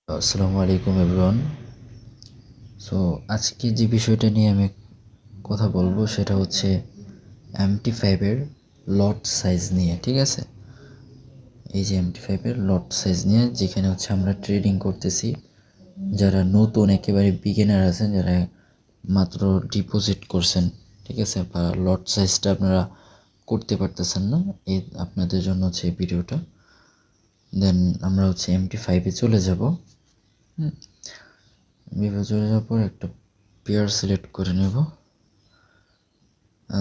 আসসালামু আলাইকুম everyone. So আজকে যে বিষয়টা নিয়ে আমি কথা বলবো সেটা হচ্ছে MT5-এর লট সাইজ নিয়ে, ঠিক আছে? এই যে MT5-এর লট সাইজ নিয়ে, যেখানে হচ্ছে আমরা ট্রেডিং করতেছি, যারা নতুন একেবারে বিগিনার আছেন, যারা মাত্র ডিপোজিট করছেন, ঠিক আছে, বা লট সাইজটা আপনারা করতে পারতেছেন না, এই আপনাদের জন্য হচ্ছে এই ভিডিওটা। দেন আমরা হচ্ছে MT5-এ চলে যাব। চলে যাওয়ার পর একটা পেয়ার সিলেক্ট করে নেব।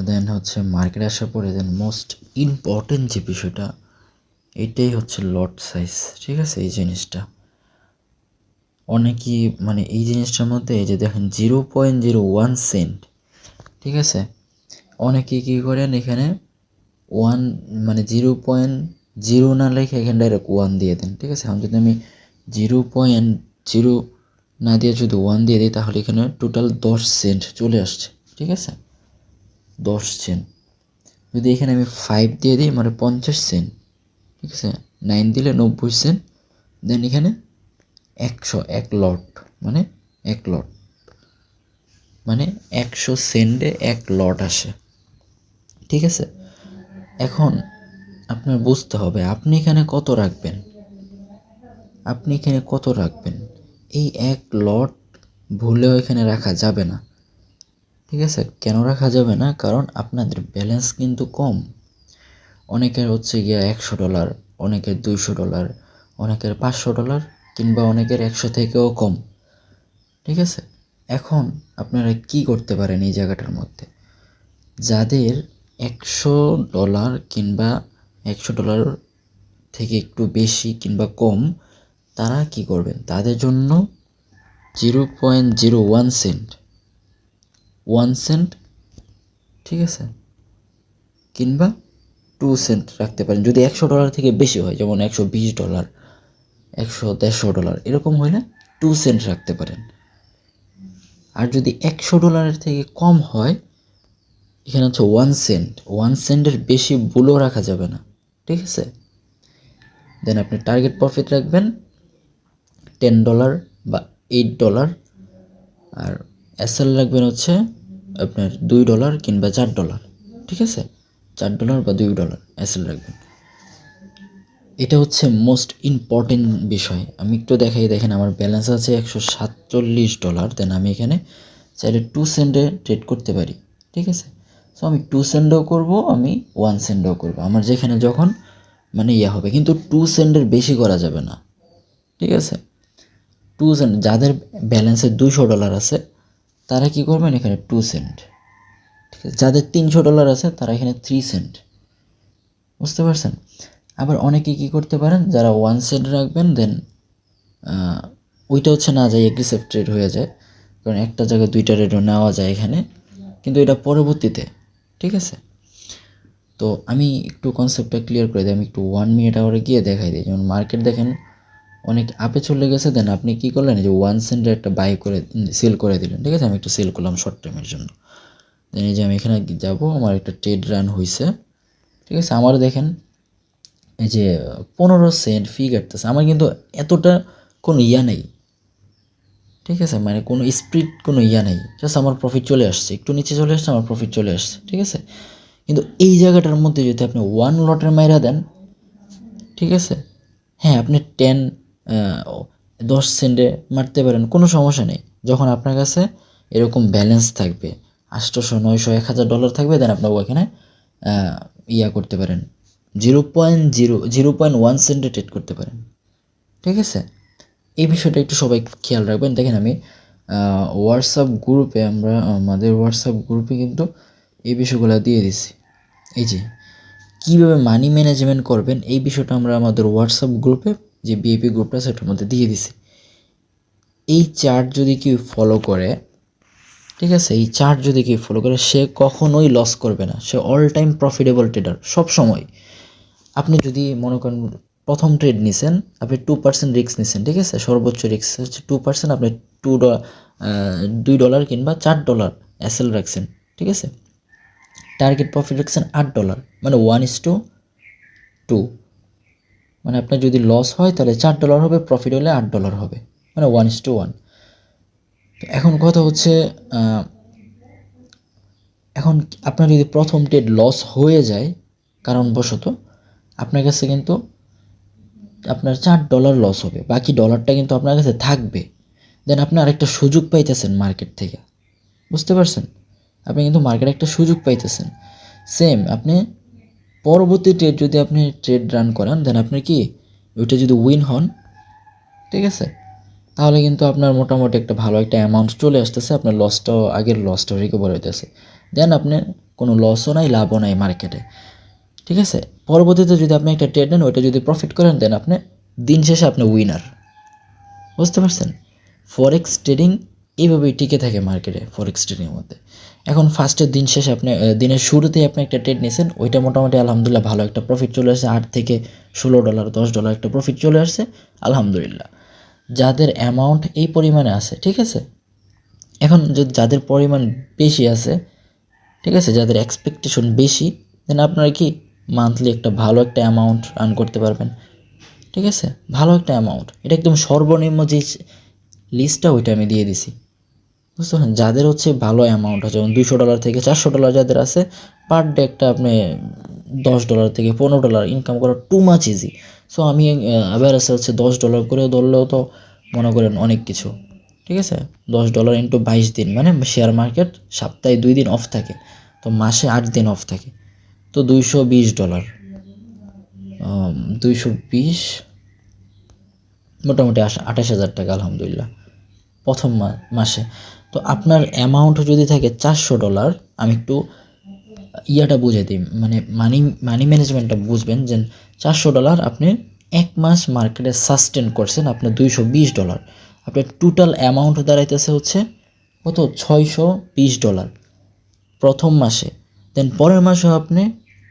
দেন হচ্ছে মার্কেটে আসার পরে দেন মোস্ট ইম্পর্টেন্ট যে বিষয়টা, এইটাই হচ্ছে লট সাইজ, ঠিক আছে? এই জিনিসটা অনেকেই মানে এই জিনিসটার মধ্যে এই যে দেখেন 0.01 সেন্ট, ঠিক আছে? অনেকেই কী করেন এখানে ওয়ান মানে 0.0 না লিখে এখানে ডাইরেক্ট 1 দিয়ে দেন, ঠিক আছে? এখন যদি আমি 0.0 না দিয়ে যদি 1 দিয়ে দিই তাহলে এখানে টোটাল 10 সেন্ট চলে আসছে, ঠিক আছে? 10 সেন্ট। যদি এখানে আমি 5 দিয়ে দিই মানে 50 সেন্ট, ঠিক আছে? 9 দিলে 90 সেন্ট। দেন এখানে 100 লট মানে 1 লট মানে 100 সেন্টে 1 লট আসে, ঠিক আছে? এখন আপনার বুঝতে হবে আপনি এখানে কত রাখবেন, এই 1 লট ভুলেও এখানে রাখা যাবে না, ঠিক আছে? কেন রাখা যাবে না? কারণ আপনাদের ব্যালেন্স কিন্তু কম। অনেকের হচ্ছে গিয়া $100, অনেকের $200, অনেকের $500, কিংবা অনেকের 100 থেকেও কম, ঠিক আছে? এখন আপনারা কি করতে পারেন এই জায়গাটার মধ্যে, যাদের $100 কিংবা $100 থেকে একটু বেশি কিংবা কম, তারা কি করবেন, তাদের জন্য 0.01 সেন্ট, 1 সেন্ট, ঠিক আছে, কিংবা 2 সেন্ট রাখতে পারেন। যদি $100 থেকে বেশি হয়, যেমন $120, $100, এরকম হলে 2 সেন্ট রাখতে পারেন। আর যদি $100 থেকে কম হয়, এখানে হচ্ছে 1 সেন্ট, 1 সেন্টের বেশি ভুলও রাখা যাবে না, ঠিক আছে? দেন আপনি টার্গেট প্রফিট রাখবেন $10 বা $8, আর এসএল রাখবেন হচ্ছে আপনার $2 কিংবা $4, ঠিক আছে? $4 বা $2 এসএল রাখবেন। এটা হচ্ছে মোস্ট ইম্পর্টেন্ট বিষয়। আমি একটু দেখাই, দেখেন আমার ব্যালেন্স আছে $147। দেন আমি এখানে চাইলে 2 সেন্টে ট্রেড করতে পারি, ঠিক আছে? সো আমি 2 সেন্টও করবো, আমি 1 সেন্টও করবো, আমার যেখানে যখন মানে হবে, কিন্তু 2 সেন্টের বেশি করা যাবে না, ঠিক আছে? 2 সেন্ট, যাদের ব্যালেন্সে $200 আছে তারা কি করবেন, এখানে 2 সেন্ট, ঠিক আছে? যাদের $300 আছে তারা এখানে 3 সেন্ট, বুঝতে পারছেন? আবার অনেকে কি করতে পারেন, যারা 1 সেন্ট রাখবেন, দেন ওইটা হচ্ছে না যায় এগ্রেসিভ ট্রেড হয়ে যায়, কারণ একটা জায়গায় 2টা ট্রেডও নেওয়া যায় এখানে, কিন্তু এটা পরবর্তীতে, ঠিক আছে? তো আমি একটু কনসেপ্টটা ক্লিয়ার করে দিই, আমি একটু 1 মিনিট আওয়ারে গিয়ে দেখাই দিই। যেমন মার্কেট দেখেন অনেক আপে চলে গেছে, দেন আপনি কি করলেন, যে 1 সেন্টের একটা বাই করে সেল করে দিলেন, ঠিক আছে? আমি একটু সেল করলাম শর্ট টাইমের জন্য। দেন এই যে আমি এখানে যাব, আমার একটা ট্রেড রান হয়েছে, ঠিক আছে? আমার দেখেন এই যে 15 সেন্ট ফি কাটতেছে, আমার কিন্তু এতটা কোনো নেই, ঠিক আছে? মানে কোনো স্পিড কোনো নেই, জাস্ট আমার প্রফিট চলে আসছে, একটু নিচে চলে আসছে, আমার প্রফিট চলে আসছে, ঠিক আছে? কিন্তু এই জায়গাটার মধ্যে যদি আপনি 1 লটের মাইরা দেন, ঠিক আছে, হ্যাঁ আপনি 10 সেন্টে মারতে পারেন, কোনো সমস্যা নেই। যখন আপনার কাছে এরকম ব্যালেন্স থাকবে, 800, 900, $1000 থাকবে, দেন আপনার ওখানে করতে পারেন, 0.1 সেন্টে ট্রেড করতে পারেন, ঠিক আছে? এই বিষয়টা একটু সবাই খেয়াল রাখবেন। দেখেন আমি হোয়াটসঅ্যাপ গ্রুপে, আমাদের হোয়াটসঅ্যাপ গ্রুপে কিন্তু এই বিষয়গুলো দিয়ে দিছি। এই যে কীভাবে মানি ম্যানেজমেন্ট করবেন, এই বিষয়টা আমরা আমাদের হোয়াটসঅ্যাপ গ্রুপে, যে বিএপি গ্রুপটা সেটার মধ্যে দিয়ে দিছি। এই চার্ট যদি কেউ ফলো করে, ঠিক আছে, এই চার্ট যদি কেউ ফলো করে, সে কখনোই লস করবে না, সে অল টাইম প্রফিটেবল ট্রেডার সব সময়। আপনি যদি মনে করেন প্রথম ট্রেড নিছেন, আপনি 2% রিস্ক নিছেন, ঠিক আছে? সর্বোচ্চ রিস্ক হচ্ছে 2%, আপনি $2 কিংবা $4 এসএল রাখছেন, ঠিক আছে? টার্গেট প্রফিট রাখছেন $8, মানে 1:2, মানে আপনার যদি লস হয় তাহলে $4 হবে, প্রফিট হলে $8 হবে, মানে 1:1। তো এখন কথা হচ্ছে এখন আপনার যদি প্রথম ট্রেড লস হয়ে যায় কারণবশত, আপনার কাছে কিন্তু আপনার $4 লস হবে, বাকি ডলারটা কিন্তু আপনার কাছে থাকবে। দেন আপনি আরেকটা সুযোগ পাইতেছেন মার্কেট থেকে, বুঝতে পারছেন? আপনি কিন্তু মার্কেটে একটা সুযোগ পাইতেছেন। সেম আপনি পরবর্তী ট্রেড যদি আপনি ট্রেড রান করান, দেন আপনি কি ওইটা যদি উইন হন, ঠিক আছে, তাহলে কিন্তু আপনার মোটামুটি একটা ভালো একটা অ্যামাউন্ট চলে আসতেছে, আপনার লসটাও আগের লসটাও রিকভার হইতেছে। দেন আপনি কোনো লসও নাই, লাভও নাই মার্কেটে, ঠিক আছে। পরবর্তীতে যদি আপনি একটা ট্রেড নেন, ওইটা যদি প্রফিট করেন, দেন আপনি দিন শেষে আপনি উইনার, বুঝতে পারছেন? ফরেক্স ট্রেডিং এইভাবেই টিকে থাকে মার্কেটে, ফরেক্স ট্রেডিংয়ের মধ্যে। এখন ফার্স্টের দিন শেষে আপনি দিনের শুরুতেই আপনি একটা ট্রেড নিয়েছেন, ওইটা মোটামুটি আলহামদুলিল্লাহ ভালো একটা প্রফিট চলে আসছে, $8 থেকে $16 $10 একটা প্রফিট চলে আসছে আলহামদুলিল্লাহ। যাদের অ্যামাউন্ট এই পরিমাণে আছে, ঠিক আছে, এখন যদি যাদের পরিমাণ বেশি আছে, ঠিক আছে, যাদের এক্সপেকটেশন বেশি, দেন আপনারা কি মান্থলি একটা ভালো একটা অ্যামাউন্ট আর্ন করতে পারবেন, ঠিক আছে, ভালো একটা অ্যামাউন্ট। এটা একদম সর্বনিম্ন যে লিস্টটা ওইটা আমি দিয়ে দিছি, বুঝতে পারছেন? যাদের হচ্ছে ভালো অ্যামাউন্ট আছে, যেমন $200 থেকে $400 যাদের আছে, পার ডে একটা আপনি $10 থেকে $15 ইনকাম করা টু মাচ ইজি। সো আমি আবার আছে হচ্ছে $10 করেও ধরলেও তো মনে করেন অনেক কিছু, ঠিক আছে। $10 ইন্টু 22 দিন, মানে শেয়ার মার্কেট সপ্তাহে 2 দিন অফ থাকে, তো মাসে 8 দিন অফ থাকে, তো $220, 220 মোটামুটি 28,000 টাকা আলহামদুলিল্লাহ প্রথম মাসে। তো আপনার অ্যামাউন্ট যদি থাকে $400, আমি একটু ইয়াটা বুঝাই দিই, মানে মানি ম্যানেজমেন্টটা বুঝবেন, যে $400 আপনি এক মাস মার্কেটে সাস্টেন করছেন, আপনার $220, আপনার টোটাল অ্যামাউন্ট দাঁড়াইতেছে হচ্ছে কত, $620 প্রথম মাসে। দেন পরের মাসে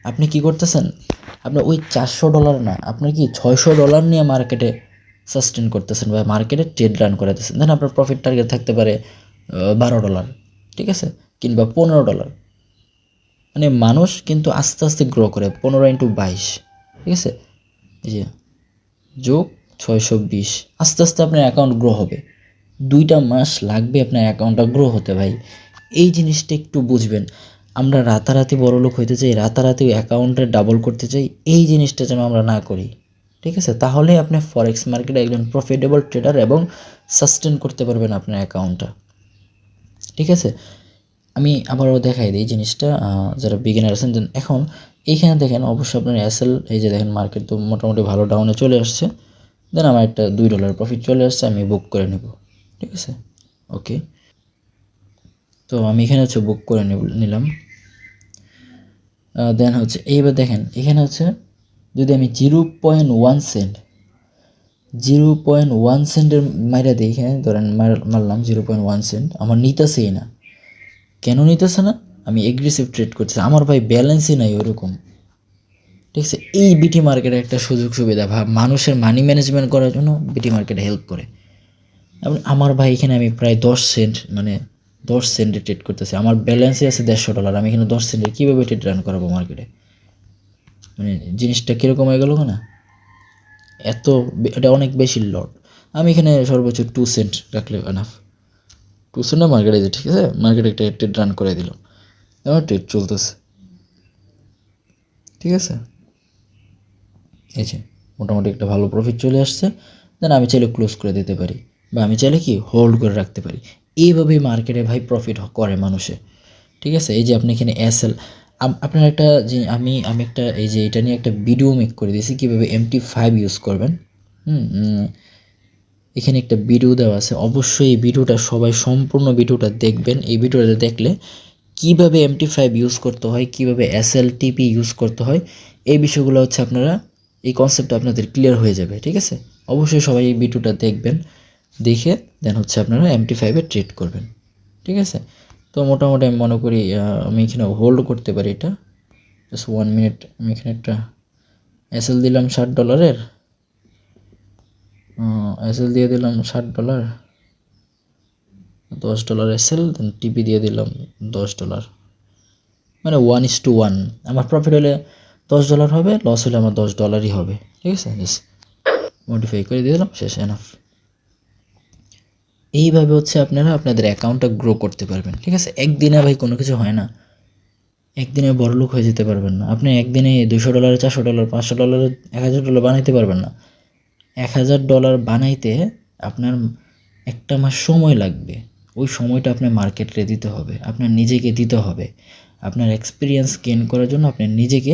আপনি কি করতেছেন, আপনি ওই $400 না, আপনি কি $600 নিয়ে মার্কেটে সাস্টেন করতেছেন বা মার্কেটে ট্রেড রান করাতেছেন। দেন আপনার প্রফিট টার্গেট থাকতে পারে $12, ঠিক আছে, কিংবা $15। মানে মানুষ কিন্তু আস্তে আস্তে গ্রো করে, 15 × 22, ঠিক আছে, এই যে যোগ 620, আস্তে আস্তে আপনার অ্যাকাউন্ট গ্রো হবে। 2টা মাস লাগবে আপনার অ্যাকাউন্টটা গ্রো হতে ভাই, এই জিনিসটা একটু বুঝবেন। আমরা রাতারাতি বড়লোক হইতে চাই, রাতারাতি অ্যাকাউন্টে ডাবল করতে চাই, এই জিনিসটা যেন আমরা না করি, ঠিক আছে। তাহলে আপনি ফরেক্স মার্কেটে একজন প্রফিটেবল ট্রেডার এবং সাস্টেন করতে পারবেন আপনার অ্যাকাউন্টটা, ঠিক আছে। আমি আবারও দেখাই দিই জিনিসটা, যারা বিগিনার আছেন। এখন এইখানে দেখেন অবশ্যই আপনার এসএল, এই যে দেখেন মার্কেট তো মোটামুটি ভালো ডাউনে চলে আসছে, দেন আমার একটা $2 প্রফিট চলে আসছে, আমি বুক করে নেব, ঠিক আছে, ওকে। তো আমি এখানে হচ্ছে বুক করে নিলাম। দেন হচ্ছে এইবার দেখেন এখানে হচ্ছে যদি আমি 0.1 সেন্ট 0.1 সেন্টের মাইরা দিই, এখানে ধরেন মারলাম 0.1 সেন্ট, আমার নিতেছেই না। কেন নিতেছে না? আমি এগ্রেসিভ ট্রেড করতেছি, আমার ভাই ব্যালেন্সই নাই ওরকম, ঠিক আছে। এই বিটি মার্কেটের একটা সুযোগ সুবিধা, মানুষের মানি ম্যানেজমেন্ট করার জন্য বিটি মার্কেট হেল্প করে। এবং আমার ভাই এখানে আমি প্রায় 10 সেন্ট, মানে 10 সেন্টে ট্রেড করতেছি, আমার ব্যালেন্সই আছে $150, আমি এখানে 10 সেন্টে কীভাবে ট্রেড রান করাবো মার্কেটে? মানে জিনিসটা কীরকম হয়ে গেল না, এটা অনেক বেশি লট। আমি এখানে সর্বোচ্চ 2 সেন্ট রাখলে এনাফ, 2 সেন্টে মার্কেটে যে, ঠিক আছে, মার্কেটে একটা ট্রেড রান করে দিলাম, আমার ট্রেড চলতেছে, ঠিক আছে। এই যে মোটামুটি একটা ভালো প্রফিট চলে আসছে, দেন আমি চাইলে ক্লোজ করে দিতে পারি, বা আমি চাইলে কি হোল্ড করে রাখতে পারি। এইভাবেই মার্কেটে ভাই প্রফিট করে মানুষে, ঠিক আছে। এই যে আপনি এখানে এসএল, আপনার একটা যে আমি একটা এই যে এটা নিয়ে একটা ভিডিও মেক করে দিয়েছি কীভাবে MT5 ইউজ করবেন। এখানে একটা ভিডিও দেওয়া আছে, অবশ্যই এই ভিডিওটা সবাই সম্পূর্ণ ভিডিওটা দেখবেন। এই ভিডিওটা দেখলে কিভাবে MT5 ইউজ করতে হয়, কিভাবে SLTP ইউজ করতে হয়, এই বিষয়গুলো হচ্ছে আপনারা, এই কনসেপ্টটা আপনাদের ক্লিয়ার হয়ে যাবে, ঠিক আছে। অবশ্যই সবাই এই ভিডিওটা দেখবেন, দেখে দেন হচ্ছে আপনারা MT5-এ ট্রেড করবেন, ঠিক আছে। তো মোটামুটি আমি মনে করি আমি এখানে হোল্ড করতে পারি এটা, জাস্ট 1 মিনিট। আমি এখানে একটা এসএল দিলাম $60, এসএল দিয়ে দিলাম $60, $10 এসএল, দেন টিপি দিয়ে দিলাম $10, মানে 1:1। আমার প্রফিট হলে $10 হবে, লস হলে আমার $10ই হবে, ঠিক আছে। জাস্ট মডিফাই করে দিয়ে দিলাম, শেষ, এনাফ। এইভাবে হচ্ছে আপনারা আপনাদের অ্যাকাউন্টটা গ্রো করতে পারবেন। ঠিক আছে, একদিনে ভাই কোনো কিছু হয় না, একদিনে বড়লোক হয়ে যেতে পারবেন না। আপনি একদিনে $200, $400, $500, $1000 বানাইতে পারবেন না। $1000 বানাইতে আপনার একটা মাস সময় লাগবে। ওই সময়টা আপনার মার্কেটে দিতে হবে, আপনার নিজেকে দিতে হবে। আপনার এক্সপিরিয়েন্স গেইন করার জন্য আপনার নিজেকে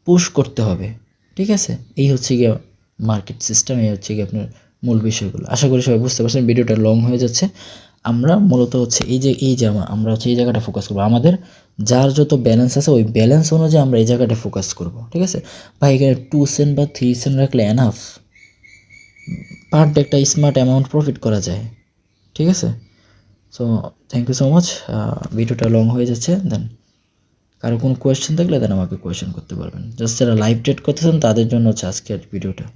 পুশ করতে হবে। ঠিক আছে, এই হচ্ছে গিয়ে মার্কেট সিস্টেম, এই হচ্ছে গিয়ে আপনার মূল বিষয়গুলো। আশা করি সবাই বুঝতে পারছেন। ভিডিওটা লং হয়ে যাচ্ছে। আমরা মূলত হচ্ছে এই যে আমরা হচ্ছে এই জায়গাটা ফোকাস করবো। আমাদের যার যত ব্যালেন্স আছে ওই ব্যালেন্স অনুযায়ী আমরা এই জায়গাটা ফোকাস করব। ঠিক আছে ভাই, এখানে 2 সেন্ট বা 3 সেন্ট রাখলে এনাফ, পার ডে একটা স্মার্ট অ্যামাউন্ট প্রফিট করা যায়। ঠিক আছে, so thank you so much. ভিডিওটা লং হয়ে যাচ্ছে। দেন কারো কোনো কোয়েশ্চেন থাকলে দেন আমাকে কোয়েশ্চেন করতে পারবেন। জাস্ট যারা লাইভ ট্রেড করতেছেন তাদের জন্য হচ্ছে আজকের ভিডিওটা।